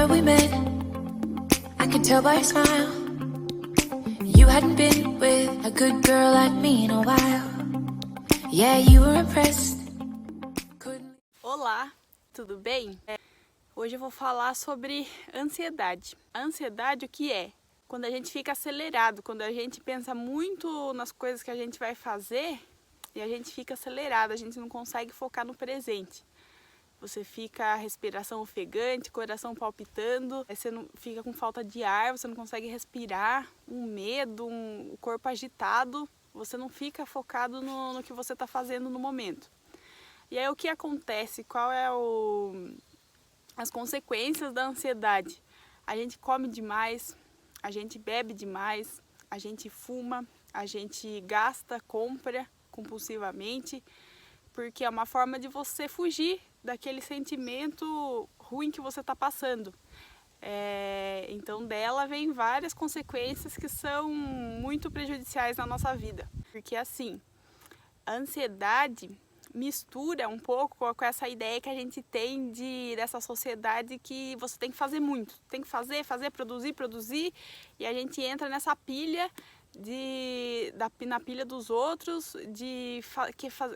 Remember we met, I could tell by your smile. You hadn't been with a good girl like me in a while. Yeah, you were impressed. Olá, tudo bem? Hoje eu vou falar sobre ansiedade. A ansiedade, o que é? Quando a gente fica acelerado, quando a gente pensa muito nas coisas que a gente vai fazer e a gente fica acelerado, a gente não consegue focar no presente. Você fica respiração ofegante, coração palpitando, você não, fica com falta de ar, você não consegue respirar, um medo, o corpo agitado, você não fica focado no que você está fazendo no momento. E aí o que acontece? Qual é as consequências da ansiedade? A gente come demais, a gente bebe demais, a gente fuma, a gente gasta, compra compulsivamente, porque é uma forma de você fugir daquele sentimento ruim que você está passando. Então dela vem várias consequências que são muito prejudiciais na nossa vida. Porque assim, a ansiedade mistura um pouco com essa ideia que a gente tem dessa sociedade que você tem que fazer muito. Tem que fazer, produzir, e a gente entra nessa pilha na pilha dos outros, de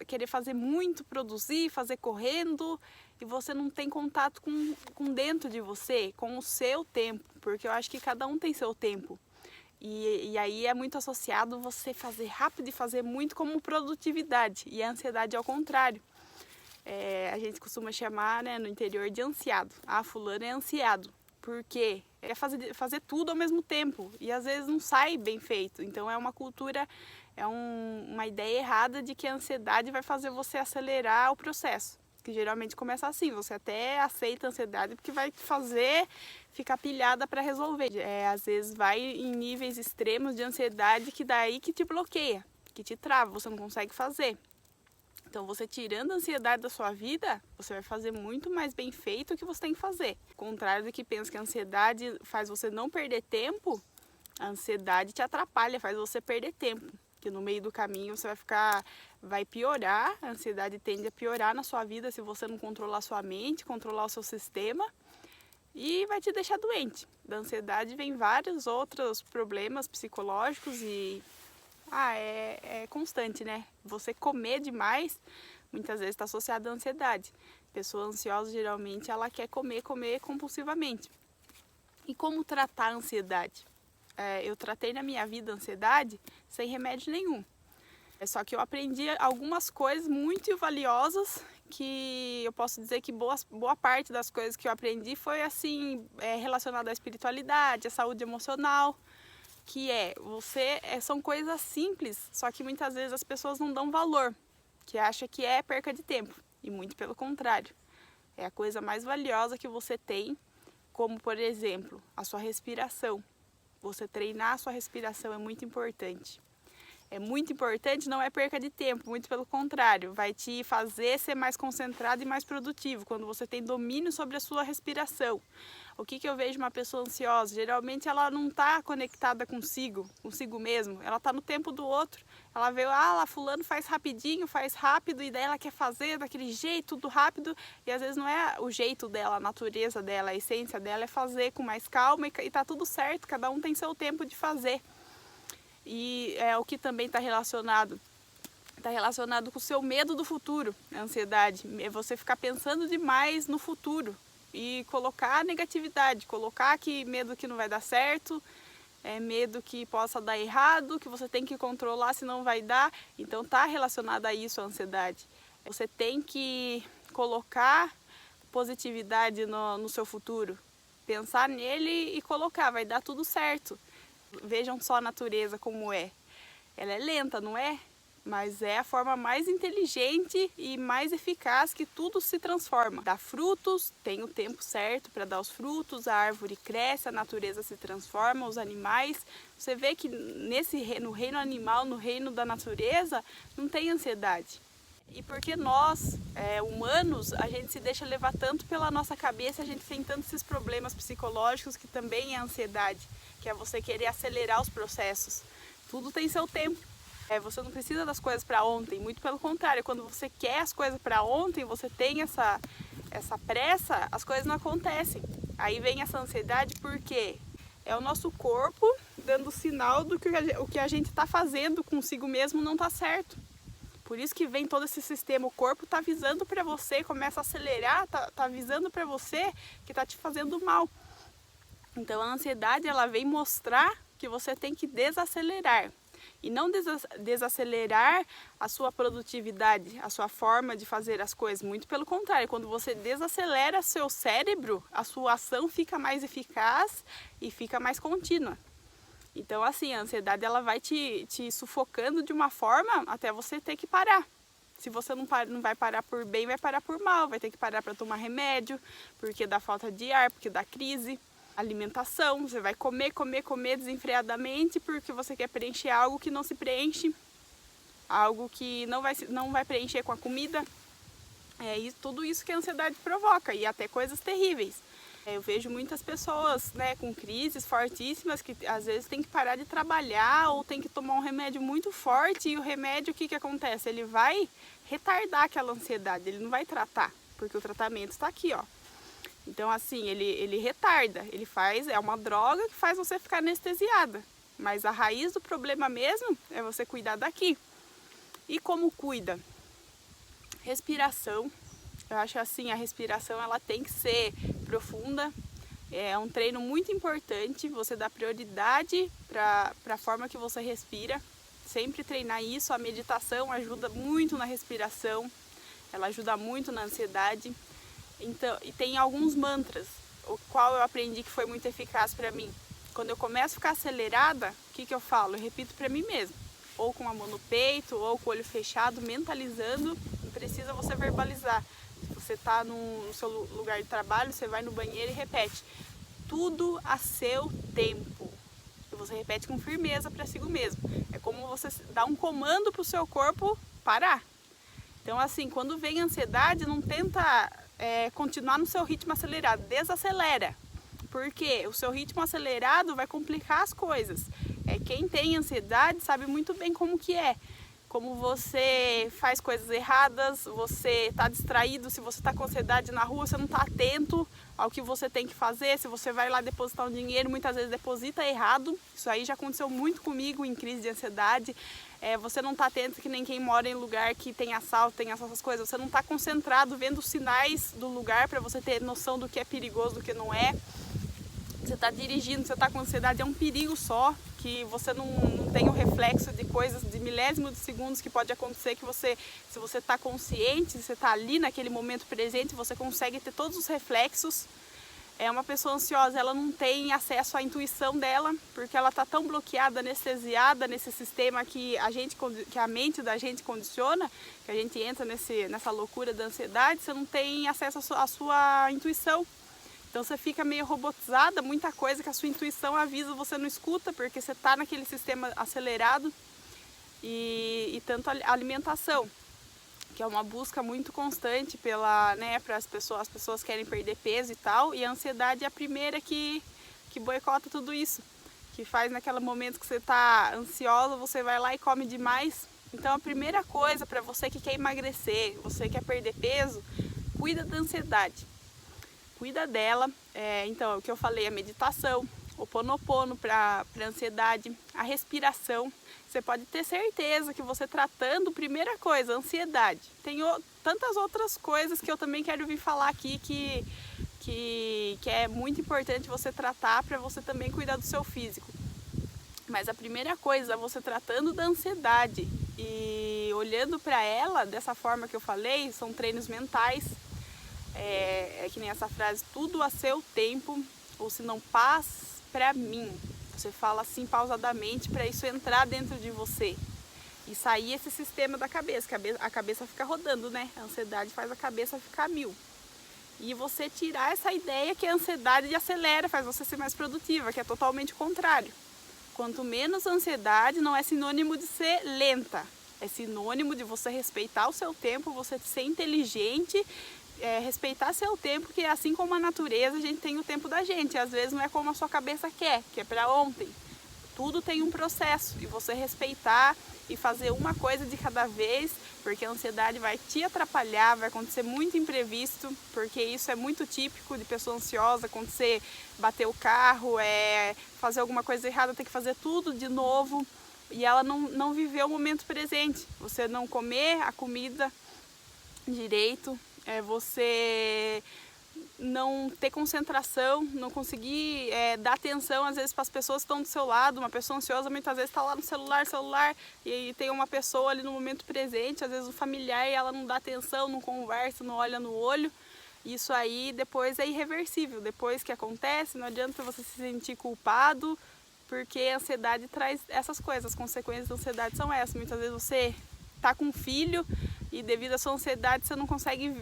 querer fazer muito, produzir, fazer correndo, e você não tem contato com dentro de você, com o seu tempo, porque eu acho que cada um tem seu tempo. E aí é muito associado você fazer rápido e fazer muito como produtividade, e a ansiedade é ao contrário. A gente costuma chamar, né, no interior de ansiado. Ah, fulano é ansiado. Por quê? É fazer tudo ao mesmo tempo e às vezes não sai bem feito. Então é uma cultura, uma ideia errada de que a ansiedade vai fazer você acelerar o processo. Que geralmente começa assim, você até aceita a ansiedade porque vai fazer ficar pilhada para resolver. Às vezes vai em níveis extremos de ansiedade que daí que te bloqueia, que te trava, você não consegue fazer. Então, você tirando a ansiedade da sua vida, você vai fazer muito mais bem feito o que você tem que fazer. Ao contrário do que pensa que a ansiedade faz você não perder tempo, a ansiedade te atrapalha, faz você perder tempo. Que no meio do caminho você vai piorar, a ansiedade tende a piorar na sua vida se você não controlar sua mente, controlar o seu sistema, e vai te deixar doente. Da ansiedade vem vários outros problemas psicológicos e é constante, né? Você comer demais, muitas vezes está associado à ansiedade. Pessoa ansiosa, geralmente, ela quer comer compulsivamente. E como tratar a ansiedade? Eu tratei na minha vida a ansiedade sem remédio nenhum. Só que eu aprendi algumas coisas muito valiosas, que eu posso dizer que boa parte das coisas que eu aprendi foi assim, relacionada à espiritualidade, à saúde emocional, que são coisas simples, só que muitas vezes as pessoas não dão valor, que acham que é perca de tempo, e muito pelo contrário. É a coisa mais valiosa que você tem, como por exemplo, a sua respiração. Você treinar a sua respiração é muito importante. É muito importante, não é perca de tempo, muito pelo contrário, vai te fazer ser mais concentrado e mais produtivo, quando você tem domínio sobre a sua respiração. O que eu vejo uma pessoa ansiosa? Geralmente ela não está conectada consigo mesmo, ela está no tempo do outro. Ela vê, lá fulano faz rapidinho, faz rápido, e daí ela quer fazer daquele jeito, tudo rápido, e às vezes não é o jeito dela, a natureza dela, a essência dela é fazer com mais calma, e tá tudo certo, cada um tem seu tempo de fazer. E o que também está relacionado com o seu medo do futuro, a ansiedade. É você ficar pensando demais no futuro e colocar negatividade, colocar medo que não vai dar certo, medo que possa dar errado, que você tem que controlar se não vai dar. Então está relacionado a isso a ansiedade. Você tem que colocar positividade no seu futuro, pensar nele e colocar, vai dar tudo certo. Vejam só a natureza como é. Ela é lenta, não é? Mas é a forma mais inteligente e mais eficaz que tudo se transforma. Dá frutos, tem o tempo certo para dar os frutos, a árvore cresce, a natureza se transforma, os animais. Você vê que no reino animal, no reino da natureza, não tem ansiedade. E porque nós, humanos, a gente se deixa levar tanto pela nossa cabeça, a gente tem tantos esses problemas psicológicos que também é ansiedade, que é você querer acelerar os processos. Tudo tem seu tempo. Você não precisa das coisas para ontem, muito pelo contrário, quando você quer as coisas para ontem, você tem essa pressa, as coisas não acontecem. Aí vem essa ansiedade porque é o nosso corpo dando sinal do que o que a gente está fazendo consigo mesmo não está certo. Por isso que vem todo esse sistema, o corpo está avisando para você, começa a acelerar, tá avisando para você que está te fazendo mal. Então a ansiedade ela vem mostrar que você tem que desacelerar. E não desacelerar a sua produtividade, a sua forma de fazer as coisas. Muito pelo contrário, quando você desacelera seu cérebro, a sua ação fica mais eficaz e fica mais contínua. Então, assim, a ansiedade ela vai te sufocando de uma forma até você ter que parar. Se você não vai parar por bem, vai parar por mal. Vai ter que parar para tomar remédio, porque dá falta de ar, porque dá crise. Alimentação, você vai comer desenfreadamente porque você quer preencher algo que não se preenche. Algo que não vai preencher com a comida. Tudo isso que a ansiedade provoca e até coisas terríveis. Eu vejo muitas pessoas, né, com crises fortíssimas que às vezes tem que parar de trabalhar ou tem que tomar um remédio muito forte e o remédio, o que acontece? Ele vai retardar aquela ansiedade, ele não vai tratar, porque o tratamento está aqui, ó. Então assim, ele retarda, é uma droga que faz você ficar anestesiada, mas a raiz do problema mesmo é você cuidar daqui. E como cuida? Respiração. Eu acho assim, a respiração ela tem que ser profunda, é um treino muito importante, você dá prioridade para a forma que você respira, sempre treinar isso, a meditação ajuda muito na respiração, ela ajuda muito na ansiedade, então, e tem alguns mantras, o qual eu aprendi que foi muito eficaz para mim. Quando eu começo a ficar acelerada, o que eu falo? Eu repito para mim mesma, ou com a mão no peito, ou com o olho fechado, mentalizando, não precisa você verbalizar. Você está no seu lugar de trabalho, você vai no banheiro e repete tudo a seu tempo. E você repete com firmeza para si mesmo. É como você dá um comando para o seu corpo parar. Então assim, quando vem a ansiedade, não tenta continuar no seu ritmo acelerado, desacelera. Porque o seu ritmo acelerado vai complicar as coisas. Quem tem ansiedade sabe muito bem como que é. Como você faz coisas erradas, você está distraído, se você está com ansiedade na rua, você não está atento ao que você tem que fazer. Se você vai lá depositar um dinheiro, muitas vezes deposita errado. Isso aí já aconteceu muito comigo em crise de ansiedade. Você não está atento que nem quem mora em lugar que tem assalto, tem essas coisas. Você não está concentrado vendo os sinais do lugar para você ter noção do que é perigoso, do que não é. Você está dirigindo, você está com ansiedade, é um perigo só, que você não tem o reflexo de coisas de milésimos de segundos que pode acontecer, que se você está consciente, se você está ali naquele momento presente, você consegue ter todos os reflexos. Uma pessoa ansiosa, ela não tem acesso à intuição dela, porque ela está tão bloqueada, anestesiada nesse sistema que a mente da gente condiciona, que a gente entra nessa loucura da ansiedade, você não tem acesso à sua intuição. Então você fica meio robotizada, muita coisa que a sua intuição avisa, você não escuta, porque você está naquele sistema acelerado. E tanto a alimentação, que é uma busca muito constante para as pessoas querem perder peso e tal, e a ansiedade é a primeira que boicota tudo isso, que faz naquele momento que você está ansiosa, você vai lá e come demais. Então a primeira coisa para você que quer emagrecer, você quer perder peso, cuida da ansiedade. Cuida dela, então o que eu falei, a meditação, o Ho'oponopono para ansiedade, a respiração. Você pode ter certeza que você tratando, primeira coisa, ansiedade. Tem tantas outras coisas que eu também quero vir falar aqui que é muito importante você tratar para você também cuidar do seu físico. Mas a primeira coisa, você tratando da ansiedade e olhando para ela dessa forma que eu falei, são treinos mentais. É que nem essa frase, tudo a seu tempo, ou se não, paz pra mim. Você fala assim pausadamente para isso entrar dentro de você e sair esse sistema da cabeça. A cabeça fica rodando, né? A ansiedade faz a cabeça ficar mil. E você tirar essa ideia que a ansiedade acelera, faz você ser mais produtiva, que é totalmente o contrário. Quanto menos ansiedade, não é sinônimo de ser lenta. É sinônimo de você respeitar o seu tempo, você ser inteligente, respeitar seu tempo, que assim como a natureza, a gente tem o tempo da gente. Às vezes não é como a sua cabeça quer, que é para ontem. Tudo tem um processo e você respeitar e fazer uma coisa de cada vez, porque a ansiedade vai te atrapalhar, vai acontecer muito imprevisto, porque isso é muito típico de pessoa ansiosa, acontecer, bater o carro, fazer alguma coisa errada, ter que fazer tudo de novo, e ela não viveu o momento presente. Você não comer a comida direito, você não ter concentração, não conseguir dar atenção às vezes para as pessoas que estão do seu lado. Uma pessoa ansiosa muitas vezes está lá no celular, e tem uma pessoa ali no momento presente, às vezes o familiar, e ela não dá atenção, não conversa, não olha no olho. Isso aí depois é irreversível. Depois que acontece, não adianta você se sentir culpado, porque a ansiedade traz essas coisas. As consequências da ansiedade são essas. Muitas vezes você está com um filho e devido à sua ansiedade você não consegue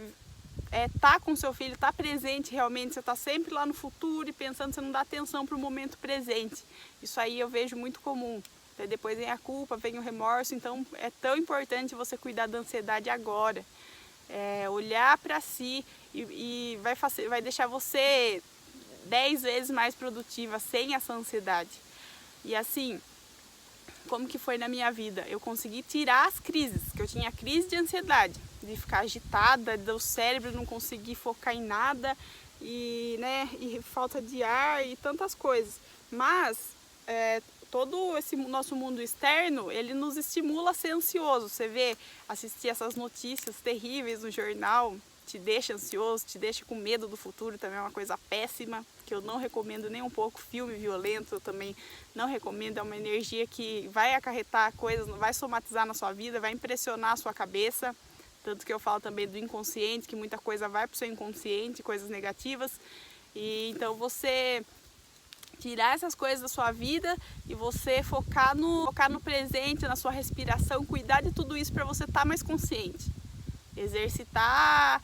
tá com seu filho, tá presente realmente, você tá sempre lá no futuro e pensando, você não dá atenção para o momento presente. Isso aí eu vejo muito comum. Daí depois vem a culpa, vem o remorso, então é tão importante você cuidar da ansiedade agora. Olhar para si e vai deixar você 10 vezes mais produtiva sem essa ansiedade. E assim, como que foi na minha vida? Eu consegui tirar as crises, que eu tinha crise de ansiedade, de ficar agitada, do cérebro não conseguir focar em nada, e falta de ar e tantas coisas. Mas todo esse nosso mundo externo, ele nos estimula a ser ansioso. Você vê, assistir essas notícias terríveis no jornal, te deixa ansioso, te deixa com medo do futuro, também é uma coisa péssima, que eu não recomendo nem um pouco. Filme violento eu também não recomendo, é uma energia que vai acarretar coisas, vai somatizar na sua vida, vai impressionar a sua cabeça, tanto que eu falo também do inconsciente, que muita coisa vai para o seu inconsciente, coisas negativas, e então você tirar essas coisas da sua vida e você focar no presente, na sua respiração, cuidar de tudo isso para você estar mais consciente. Exercitar,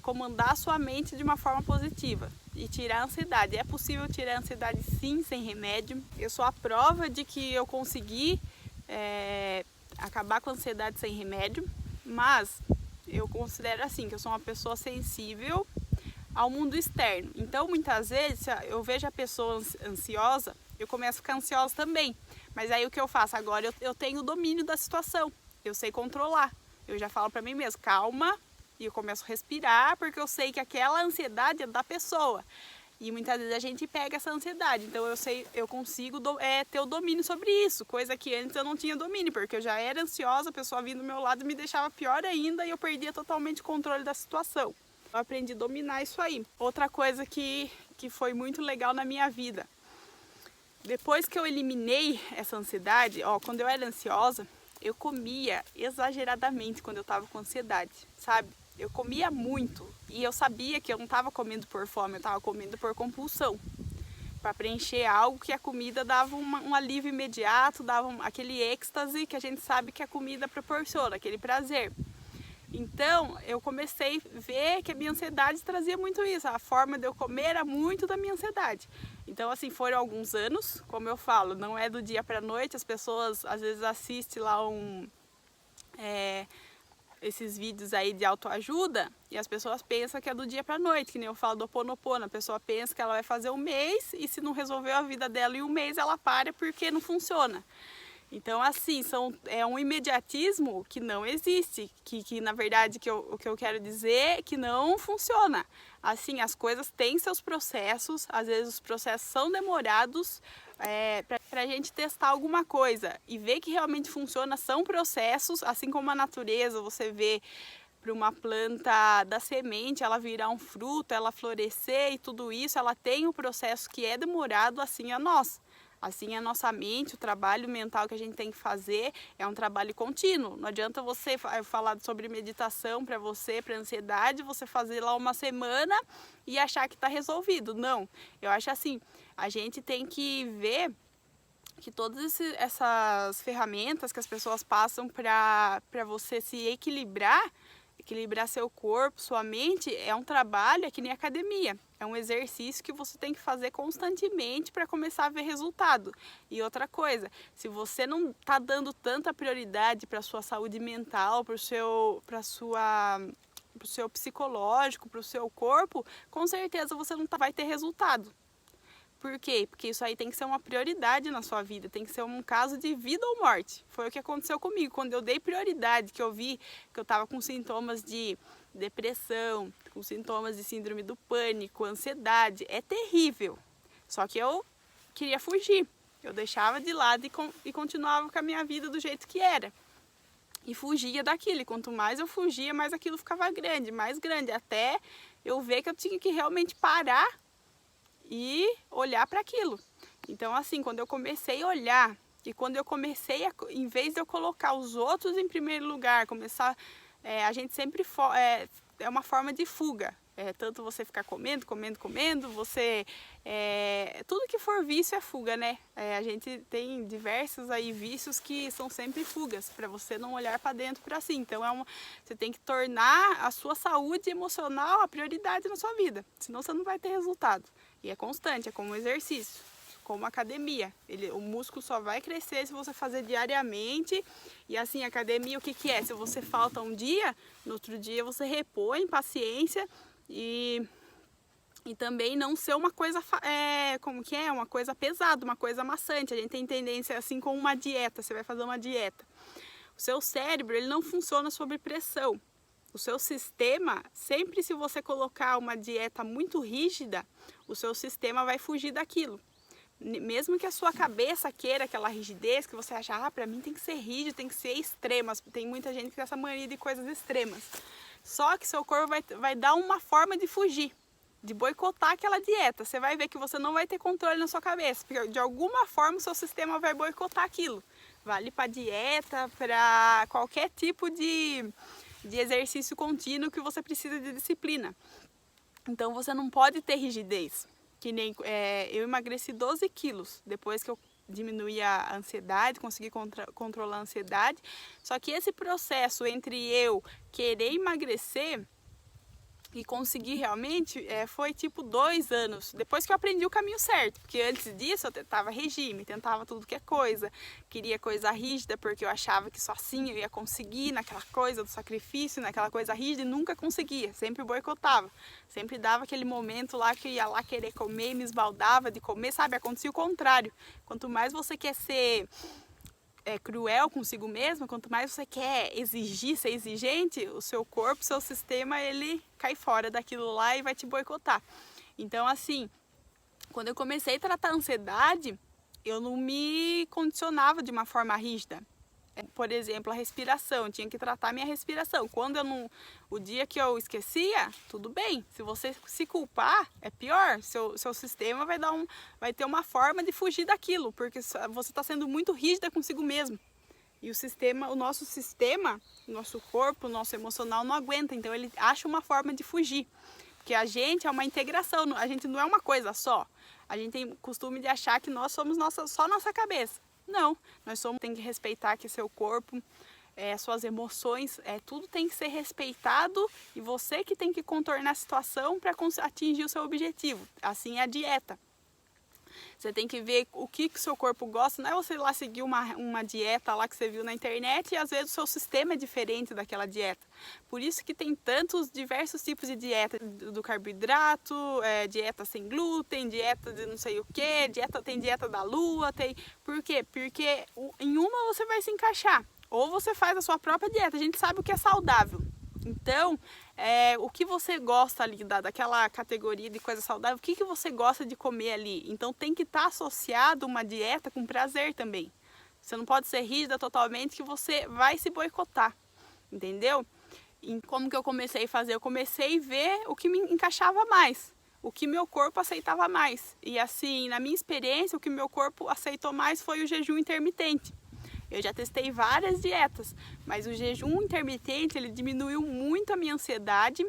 comandar a sua mente de uma forma positiva e tirar a ansiedade. É possível tirar a ansiedade sim, sem remédio. Eu sou a prova de que eu consegui acabar com a ansiedade sem remédio, mas eu considero assim, que eu sou uma pessoa sensível ao mundo externo. Então muitas vezes eu vejo a pessoa ansiosa, eu começo a ficar ansiosa também. Mas aí o que eu faço? Agora eu tenho o domínio da situação, eu sei controlar. Eu já falo para mim mesmo, calma, e eu começo a respirar, porque eu sei que aquela ansiedade é da pessoa. E muitas vezes a gente pega essa ansiedade, então eu consigo ter o domínio sobre isso, coisa que antes eu não tinha domínio, porque eu já era ansiosa, a pessoa vindo do meu lado me deixava pior ainda e eu perdia totalmente o controle da situação. Eu aprendi a dominar isso aí. Outra coisa que foi muito legal na minha vida, depois que eu eliminei essa ansiedade, quando eu era ansiosa, eu comia exageradamente quando eu estava com ansiedade, sabe? Eu comia muito e eu sabia que eu não estava comendo por fome, eu estava comendo por compulsão, para preencher algo que a comida dava um alívio imediato, dava aquele êxtase que a gente sabe que a comida proporciona, aquele prazer. Então eu comecei a ver que a minha ansiedade trazia muito isso, a forma de eu comer era muito da minha ansiedade. Então assim, foram alguns anos, como eu falo, não é do dia para a noite. As pessoas às vezes assistem lá esses vídeos aí de autoajuda e as pessoas pensam que é do dia para a noite, que nem eu falo do Ho'oponopono. A pessoa pensa que ela vai fazer um mês e se não resolveu a vida dela em um mês ela para porque não funciona. Então assim, é um imediatismo que não existe, que na verdade o que eu quero dizer é que não funciona. Assim, as coisas têm seus processos, às vezes os processos são demorados, para a gente testar alguma coisa e ver que realmente funciona. São processos, assim como a natureza, você vê para uma planta da semente, ela virar um fruto, ela florescer e tudo isso, ela tem um processo que é demorado, assim a nós. Assim, a nossa mente, o trabalho mental que a gente tem que fazer é um trabalho contínuo. Não adianta você falar sobre meditação para você, para ansiedade, você fazer lá uma semana e achar que está resolvido. Não, eu acho assim, a gente tem que ver que todas essas ferramentas que as pessoas passam para você se equilibrar seu corpo, sua mente, é um trabalho, é que nem academia. É um exercício que você tem que fazer constantemente para começar a ver resultado. E outra coisa, se você não está dando tanta prioridade para a sua saúde mental, para o seu psicológico, para o seu corpo, com certeza você não vai ter resultado. Por quê? Porque isso aí tem que ser uma prioridade na sua vida, tem que ser um caso de vida ou morte. Foi o que aconteceu comigo. Quando eu dei prioridade, que eu vi que eu estava com sintomas de depressão, com sintomas de síndrome do pânico, ansiedade, é terrível. Só que eu queria fugir. Eu deixava de lado e continuava com a minha vida do jeito que era. E fugia daquilo. E quanto mais eu fugia, mais aquilo ficava grande, mais grande. Até eu ver que eu tinha que realmente parar e olhar para aquilo. Então, assim, quando eu comecei a olhar, e quando eu comecei, em vez de eu colocar os outros em primeiro lugar, a gente sempre é uma forma de fuga. Tanto você ficar comendo, você... tudo que for vício é fuga, né? A gente tem diversos aí vícios que são sempre fugas, para você não olhar para dentro para si. Então, você tem que tornar a sua saúde emocional a prioridade na sua vida, senão você não vai ter resultado. E é constante, é como um exercício, como academia. O músculo só vai crescer se você fazer diariamente. E assim, academia, o que é? Se você falta um dia, no outro dia você repõe, paciência e também não ser uma coisa, uma coisa pesada, uma coisa maçante. A gente tem tendência assim com uma dieta, você vai fazer uma dieta. O seu cérebro, ele não funciona sob pressão. O seu sistema, sempre se você colocar uma dieta muito rígida, o seu sistema vai fugir daquilo. Mesmo que a sua cabeça queira aquela rigidez, que você acha, para mim tem que ser rígido, tem que ser extremas. Tem muita gente que tem essa mania de coisas extremas. Só que seu corpo vai dar uma forma de fugir, de boicotar aquela dieta. Você vai ver que você não vai ter controle na sua cabeça, porque de alguma forma o seu sistema vai boicotar aquilo. Vale para dieta, para qualquer tipo de exercício contínuo que você precisa de disciplina. Então você não pode ter rigidez. Que nem eu emagreci 12 quilos depois que eu diminuí a ansiedade, consegui controlar a ansiedade. Só que esse processo entre eu querer emagrecer e conseguir realmente foi tipo 2 anos, depois que eu aprendi o caminho certo, porque antes disso eu tentava regime, tentava tudo que é coisa, queria coisa rígida porque eu achava que só assim eu ia conseguir naquela coisa do sacrifício, naquela coisa rígida e nunca conseguia, sempre boicotava, sempre dava aquele momento lá que eu ia lá querer comer e me esbaldava de comer, sabe, acontecia o contrário, quanto mais você quer ser cruel consigo mesmo, quanto mais você quer exigir, ser exigente, o seu corpo, o seu sistema, ele cai fora daquilo lá e vai te boicotar. Então, assim, quando eu comecei a tratar a ansiedade, eu não me condicionava de uma forma rígida. Por exemplo, a respiração, eu tinha que tratar a minha respiração. O dia que eu esquecia, tudo bem. Se você se culpar, é pior. Seu sistema vai ter uma forma de fugir daquilo, porque você está sendo muito rígida consigo mesmo. E o nosso sistema, o nosso corpo, o nosso emocional não aguenta. Então ele acha uma forma de fugir. Porque a gente é uma integração, a gente não é uma coisa só. A gente tem costume de achar que nós somos só nossa cabeça. Não, tem que respeitar que seu corpo, suas emoções, tudo tem que ser respeitado e você que tem que contornar a situação para atingir o seu objetivo. Assim é a dieta. Você tem que ver o que o seu corpo gosta, não é você lá seguir uma dieta lá que você viu na internet e às vezes o seu sistema é diferente daquela dieta. Por isso que tem diversos tipos de dieta, do carboidrato, dieta sem glúten, dieta de não sei o que, tem dieta da lua, Por quê? Porque em uma você vai se encaixar, ou você faz a sua própria dieta, a gente sabe o que é saudável. Então, o que você gosta ali daquela categoria de coisa saudável, o que você gosta de comer ali? Então tem que estar associado uma dieta com prazer também. Você não pode ser rígida totalmente que você vai se boicotar, entendeu? E como que eu comecei a fazer? Eu comecei a ver o que me encaixava mais, o que meu corpo aceitava mais. E assim, na minha experiência, o que meu corpo aceitou mais foi o jejum intermitente. Eu já testei várias dietas, mas o jejum intermitente, ele diminuiu muito a minha ansiedade,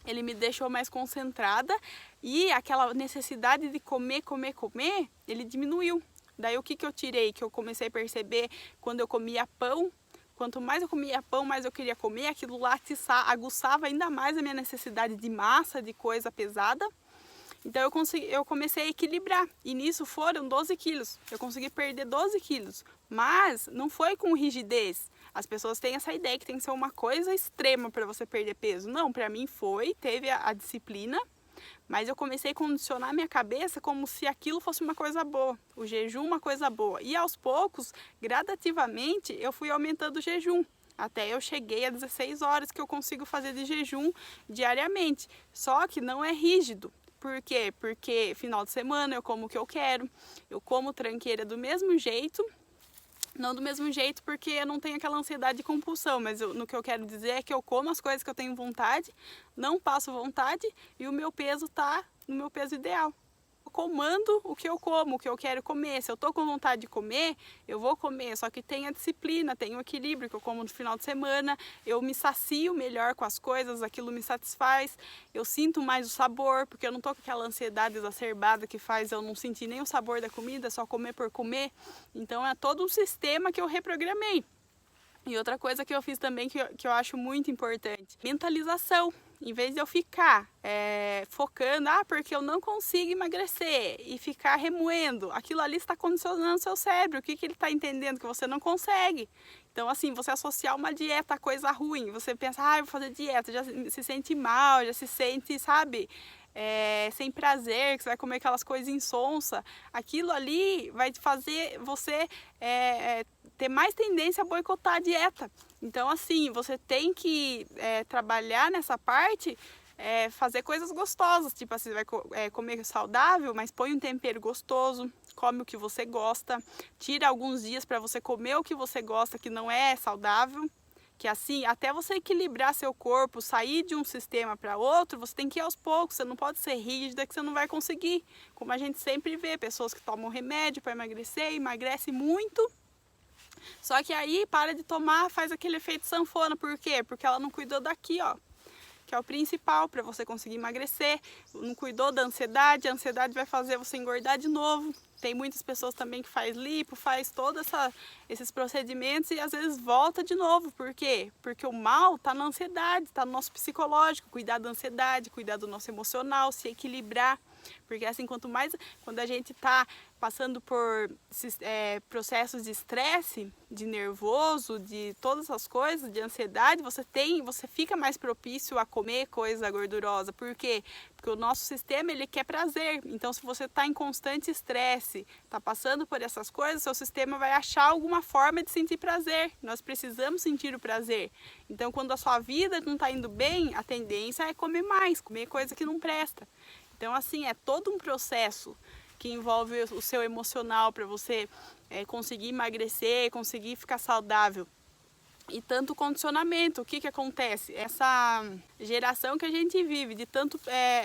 ele me deixou mais concentrada e aquela necessidade de comer, ele diminuiu. Daí o que eu tirei, que eu comecei a perceber quando eu comia pão, quanto mais eu comia pão, mais eu queria comer, aquilo lá aguçava ainda mais a minha necessidade de massa, de coisa pesada. Então eu comecei a equilibrar e nisso foram 12 quilos. Eu consegui perder 12 quilos, mas não foi com rigidez. As pessoas têm essa ideia que tem que ser uma coisa extrema para você perder peso. Não, para mim teve a disciplina Mas eu comecei a condicionar minha cabeça como se aquilo fosse uma coisa boa, o jejum uma coisa boa. E aos poucos, gradativamente, eu fui aumentando o jejum. Até eu cheguei a 16 horas que eu consigo fazer de jejum diariamente. Só que não é rígido. Por quê? Porque final de semana eu como o que eu quero, eu como tranqueira do mesmo jeito. Não do mesmo jeito porque eu não tenho aquela ansiedade de compulsão, mas no que eu quero dizer é que eu como as coisas que eu tenho vontade, não passo vontade e o meu peso está no meu peso ideal. Eu comando o que eu como, o que eu quero comer. Se eu estou com vontade de comer, eu vou comer, só que tem a disciplina, tem o equilíbrio que eu como no final de semana, eu me sacio melhor com as coisas, aquilo me satisfaz, eu sinto mais o sabor, porque eu não estou com aquela ansiedade exacerbada que faz eu não sentir nem o sabor da comida, só comer por comer. Então é todo um sistema que eu reprogramei. E outra coisa que eu fiz também que eu acho muito importante, mentalização. Em vez de eu ficar focando, porque eu não consigo emagrecer e ficar remoendo, aquilo ali está condicionando seu cérebro. O que ele está entendendo? Que você não consegue. Então, assim, você associar uma dieta a coisa ruim, você pensa, vou fazer dieta, já se sente mal, já se sente, sabe, sem prazer, que você vai comer aquelas coisas insonsa. Aquilo ali vai fazer você ter mais tendência a boicotar a dieta. Então, assim, você tem que trabalhar nessa parte, fazer coisas gostosas. Tipo assim, você vai comer saudável, mas põe um tempero gostoso, come o que você gosta, tira alguns dias para você comer o que você gosta, que não é saudável. Que assim, até você equilibrar seu corpo, sair de um sistema para outro, você tem que ir aos poucos, você não pode ser rígida que você não vai conseguir. Como a gente sempre vê, pessoas que tomam remédio para emagrecer, emagrecem muito, só que aí para de tomar, faz aquele efeito sanfona. Por quê? Porque ela não cuidou daqui, ó, que é o principal para você conseguir emagrecer, não cuidou da ansiedade, a ansiedade vai fazer você engordar de novo. Tem muitas pessoas também que faz lipo, faz todos esses procedimentos e às vezes volta de novo. Por quê? Porque o mal está na ansiedade, está no nosso psicológico. Cuidar da ansiedade, cuidar do nosso emocional, se equilibrar. Porque assim, quando a gente está passando por processos de estresse, de nervoso, de todas as coisas, de ansiedade, você fica mais propício a comer coisa gordurosa. Por quê? Porque o nosso sistema, ele quer prazer. Então, se você está em constante estresse, está passando por essas coisas, seu sistema vai achar alguma forma de sentir prazer. Nós precisamos sentir o prazer. Então, quando a sua vida não está indo bem, a tendência é comer mais, comer coisa que não presta. Então, assim, é todo um processo que envolve o seu emocional para você conseguir emagrecer, conseguir ficar saudável. E tanto condicionamento, o que acontece? Essa geração que a gente vive de tanto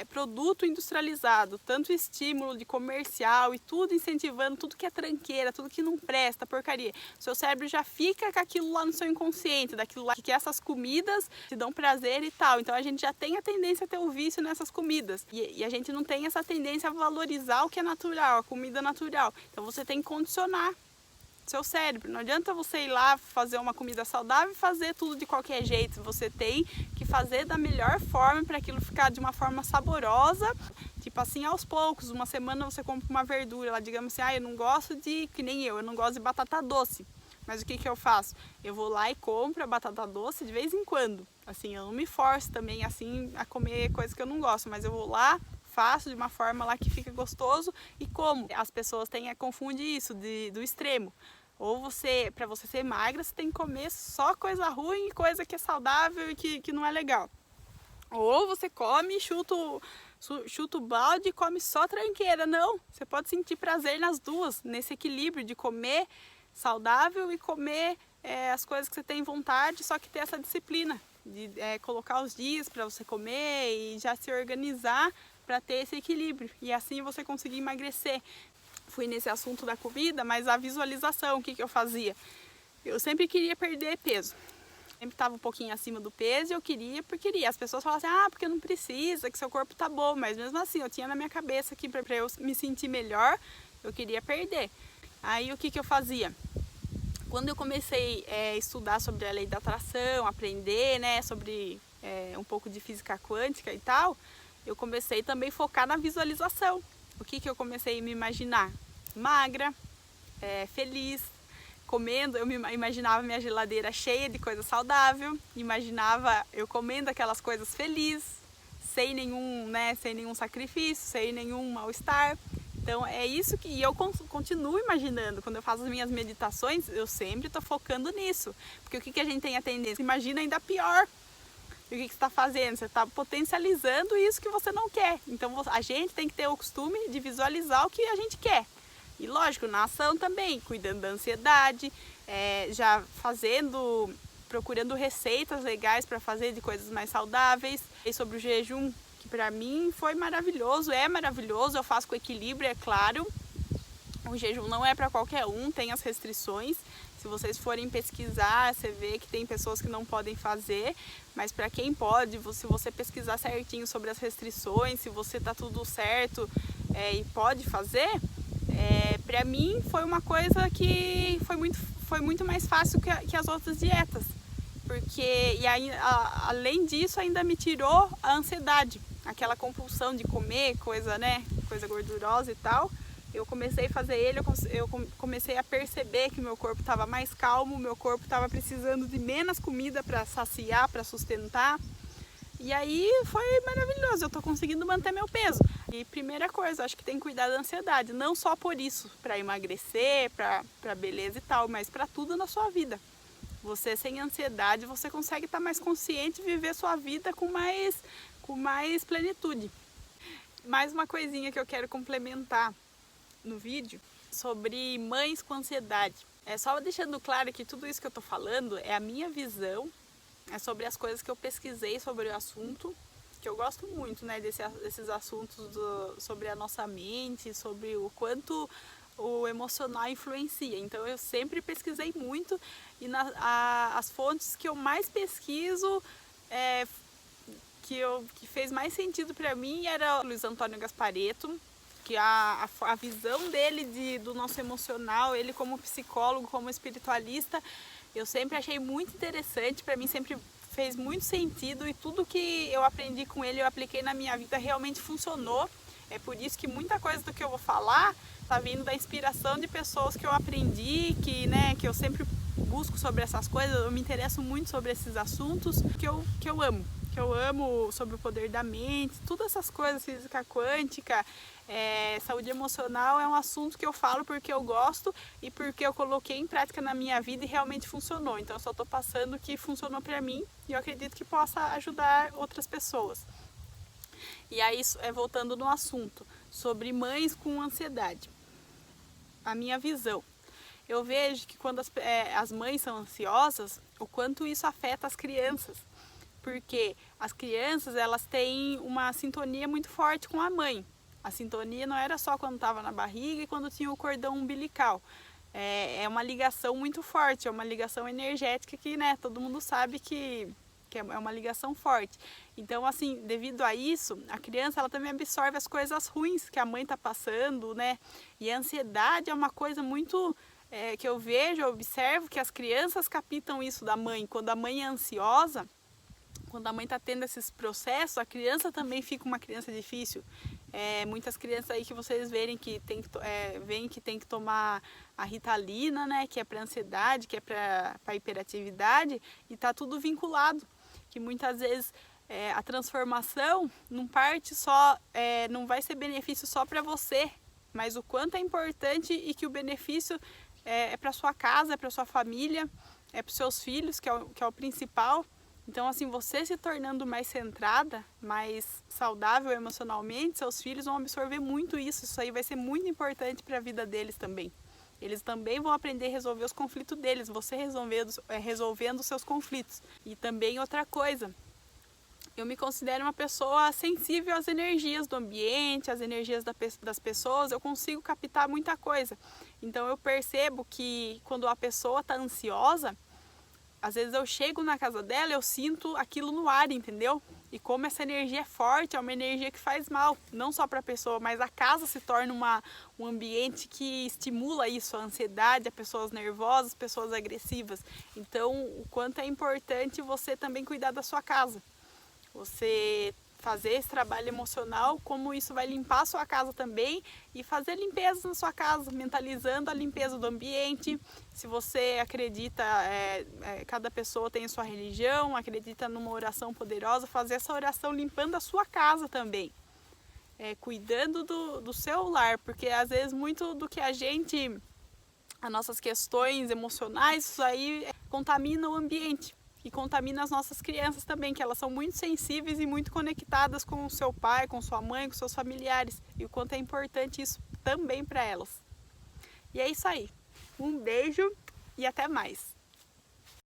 produto industrializado, tanto estímulo de comercial e tudo incentivando, tudo que é tranqueira, tudo que não presta, porcaria. Seu cérebro já fica com aquilo lá no seu inconsciente, daquilo lá que essas comidas te dão prazer e tal. Então a gente já tem a tendência a ter o vício nessas comidas. E a gente não tem essa tendência a valorizar o que é natural, a comida natural. Então você tem que condicionar seu cérebro. Não adianta você ir lá fazer uma comida saudável e fazer tudo de qualquer jeito. Você tem que fazer da melhor forma para aquilo ficar de uma forma saborosa, tipo assim, aos poucos. Uma semana você compra uma verdura, lá, digamos assim, eu não gosto que nem eu não gosto de batata doce. Mas o que eu faço? Eu vou lá e compro a batata doce de vez em quando. Assim, eu não me forço também assim a comer coisas que eu não gosto, mas eu vou lá, faço de uma forma lá que fica gostoso e como. As pessoas confundem isso do extremo. Ou para você ser magra, você tem que comer só coisa ruim e coisa que é saudável e que não é legal. Ou você come, chuta o balde e come só tranqueira. Não, você pode sentir prazer nas duas, nesse equilíbrio de comer saudável e comer as coisas que você tem vontade, só que ter essa disciplina de colocar os dias para você comer e já se organizar para ter esse equilíbrio e assim você conseguir emagrecer. Fui nesse assunto da comida, mas a visualização, o que eu fazia? Eu sempre queria perder peso. Sempre estava um pouquinho acima do peso e eu queria. As pessoas falavam assim, porque não precisa, que seu corpo tá bom. Mas mesmo assim, eu tinha na minha cabeça que para eu me sentir melhor, eu queria perder. Aí o que eu fazia? Quando eu comecei a estudar sobre a lei da atração, aprender sobre um pouco de física quântica e tal, eu comecei também a focar na visualização. O que eu comecei a me imaginar? Magra, feliz, comendo. Eu me imaginava minha geladeira cheia de coisa saudável, imaginava eu comendo aquelas coisas feliz, sem nenhum sacrifício, sem nenhum mal-estar. Então é isso que eu continuo imaginando. Quando eu faço as minhas meditações, eu sempre estou focando nisso. Porque o que a gente tem a tendência? Imagina ainda pior. E o que você está fazendo? Você está potencializando isso que você não quer. Então a gente tem que ter o costume de visualizar o que a gente quer. E lógico, na ação também, cuidando da ansiedade, já procurando receitas legais para fazer de coisas mais saudáveis. E sobre o jejum, que para mim foi maravilhoso, é maravilhoso, eu faço com equilíbrio, é claro. O jejum não é para qualquer um, tem as restrições. Se vocês forem pesquisar, você vê que tem pessoas que não podem fazer, mas para quem pode, se você pesquisar certinho sobre as restrições, se você tá tudo certo e pode fazer, para mim foi uma coisa que foi muito mais fácil que as outras dietas. Porque, e aí, além disso, ainda me tirou a ansiedade, aquela compulsão de comer coisa gordurosa e tal. Eu comecei a fazer ele, eu comecei a perceber que o meu corpo estava mais calmo, meu corpo estava precisando de menos comida para saciar, para sustentar. E aí foi maravilhoso, eu estou conseguindo manter meu peso. E primeira coisa, acho que tem que cuidar da ansiedade, não só por isso, para emagrecer, para beleza e tal, mas para tudo na sua vida. Você sem ansiedade, você consegue estar mais consciente e viver sua vida com mais plenitude. Mais uma coisinha que eu quero complementar no vídeo sobre mães com ansiedade. Só deixando claro que tudo isso que eu tô falando é a minha visão, é sobre as coisas que eu pesquisei sobre o assunto, que eu gosto muito, né, desses assuntos sobre a nossa mente, sobre o quanto o emocional influencia. Então eu sempre pesquisei muito e as fontes que eu mais pesquiso, que fez mais sentido para mim era o Luiz Antônio Gasparetto, que a visão dele do nosso emocional, ele como psicólogo, como espiritualista, eu sempre achei muito interessante, para mim sempre fez muito sentido e tudo que eu aprendi com ele, eu apliquei na minha vida, realmente funcionou. É por isso que muita coisa do que eu vou falar tá vindo da inspiração de pessoas que eu aprendi, que eu sempre busco sobre essas coisas, eu me interesso muito sobre esses assuntos que eu amo. Que eu amo sobre o poder da mente, todas essas coisas, física quântica, saúde emocional é um assunto que eu falo porque eu gosto e porque eu coloquei em prática na minha vida e realmente funcionou. Então eu só estou passando o que funcionou para mim e eu acredito que possa ajudar outras pessoas. E aí, voltando no assunto, sobre mães com ansiedade. A minha visão. Eu vejo que quando as mães são ansiosas, o quanto isso afeta as crianças. Porque as crianças, elas têm uma sintonia muito forte com a mãe. A sintonia não era só quando estava na barriga e quando tinha o cordão umbilical. É uma ligação muito forte, é uma ligação energética que, né, todo mundo sabe que é uma ligação forte. Então, assim, devido a isso, a criança ela também absorve as coisas ruins que a mãe está passando, né? E a ansiedade é uma coisa muito que eu vejo, eu observo que as crianças captam isso da mãe. Quando a mãe é ansiosa, quando a mãe está tendo esses processos, a criança também fica uma criança difícil. Muitas crianças aí que vocês veem que tem que tomar a Ritalina, né, que é para ansiedade, que é para hiperatividade, e tá tudo vinculado. Que muitas vezes a transformação não parte só, não vai ser benefício só para você, mas o quanto é importante e que o benefício é para sua casa, é para sua família, é para os seus filhos, que é o principal. Então, assim, você se tornando mais centrada, mais saudável emocionalmente, seus filhos vão absorver muito isso. Isso aí vai ser muito importante para a vida deles também. Eles também vão aprender a resolver os conflitos deles, você resolvendo os seus conflitos. E também outra coisa, eu me considero uma pessoa sensível às energias do ambiente, às energias das pessoas, eu consigo captar muita coisa. Então eu percebo que quando a pessoa está ansiosa, às vezes eu chego na casa dela, eu sinto aquilo no ar, entendeu? E como essa energia é forte, é uma energia que faz mal, não só para a pessoa, mas a casa se torna um ambiente que estimula isso, a ansiedade, a pessoas nervosas, pessoas agressivas. Então, o quanto é importante você também cuidar da sua casa. Você fazer esse trabalho emocional, como isso vai limpar a sua casa também e fazer limpeza na sua casa, mentalizando a limpeza do ambiente. Se você acredita, cada pessoa tem a sua religião, acredita numa oração poderosa, fazer essa oração limpando a sua casa também. Cuidando do seu lar, porque às vezes muito do que as nossas questões emocionais, isso aí contamina o ambiente. E contamina as nossas crianças também, que elas são muito sensíveis e muito conectadas com o seu pai, com sua mãe, com seus familiares. E o quanto é importante isso também para elas. E é isso aí. Um beijo e até mais.